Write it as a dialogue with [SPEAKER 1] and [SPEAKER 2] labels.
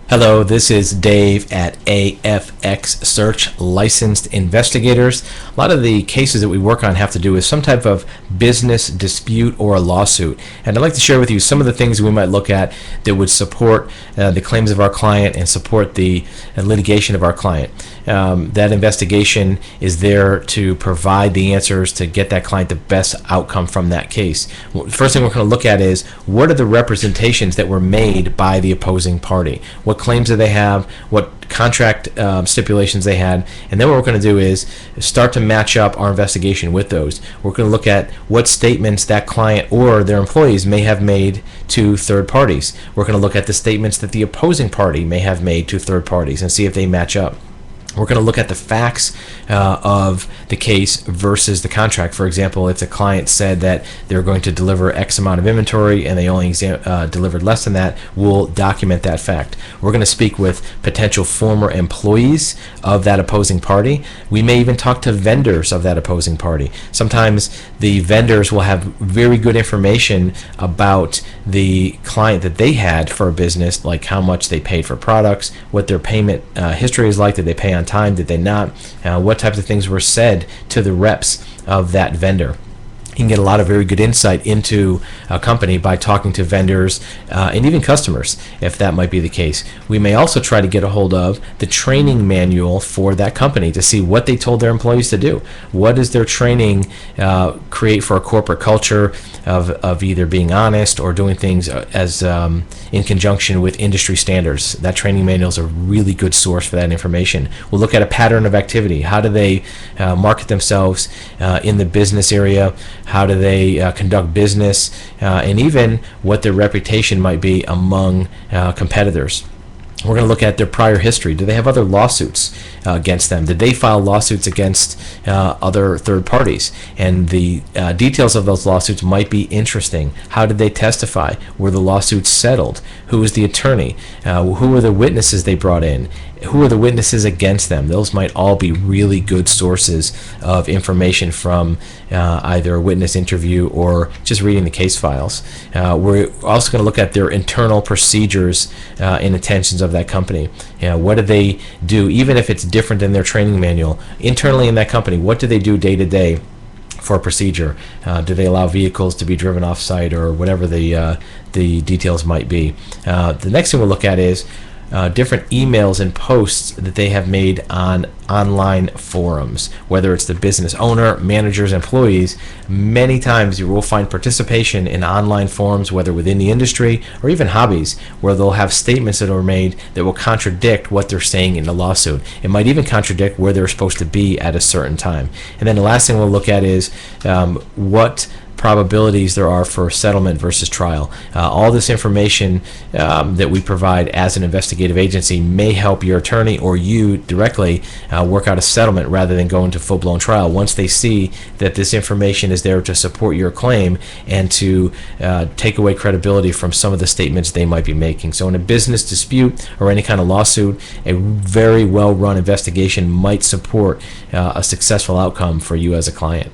[SPEAKER 1] Hello, this is Dave at AFX Search, Licensed Investigators. A lot of the cases that we work on have to do with some type of business dispute or a lawsuit. And I'd like to share with you some of the things we might look at that would support the claims of our client and support the litigation of our client. That investigation is there to provide the answers to get that client the best outcome from that case. First thing we're going to look at is, what are the representations that were made by the opposing party? What claims do they have? What contract stipulations they had? And then what we're going to do is start to match up our investigation with those. We're going to look at what statements that client or their employees may have made to third parties. We're going to look at the statements that the opposing party may have made to third parties and see if they match up. We're going to look at the facts of the case versus the contract. For example, if the client said that they're going to deliver X amount of inventory and they only delivered less than that, we'll document that fact. We're going to speak with potential former employees of that opposing party. We may even talk to vendors of that opposing party. Sometimes the vendors will have very good information about the client that they had for a business, like how much they paid for products, what their payment history is like, did they pay on time, did they not, what types of things were said to the reps of that vendor. You can get a lot of very good insight into a company by talking to vendors and even customers, if that might be the case. We may also try to get a hold of the training manual for that company to see what they told their employees to do. What does their training create for a corporate culture of either being honest or doing things as in conjunction with industry standards? That training manual is a really good source for that information. We'll look at a pattern of activity. How do they market themselves in the business area? How do they conduct business, and even what their reputation might be among competitors. We're going to look at their prior history. Do they have other lawsuits against them? Did they file lawsuits against other third parties? And the details of those lawsuits might be interesting. How did they testify? Were the lawsuits settled? Who was the attorney? Who were the witnesses they brought in? Who are the witnesses against them? Those might all be really good sources of information from either a witness interview or just reading the case files. We're also going to look at their internal procedures and intentions of that company. What do they do, even if it's different than their training manual? Internally in that company, what do they do day to day for a procedure? Do they allow vehicles to be driven off site, or whatever the details might be? The next thing we'll look at is different emails and posts that they have made on online forums, whether it's the business owner, managers, employees. Many times you will find participation in online forums, whether within the industry or even hobbies, where they'll have statements that are made that will contradict what they're saying in the lawsuit. It might even contradict where they're supposed to be at a certain time. And then the last thing we'll look at is what probabilities there are for settlement versus trial. All this information that we provide as an investigative agency may help your attorney or you directly work out a settlement rather than go into full-blown trial, once they see that this information is there to support your claim and to take away credibility from some of the statements they might be making. So in a business dispute or any kind of lawsuit, a very well-run investigation might support a successful outcome for you as a client.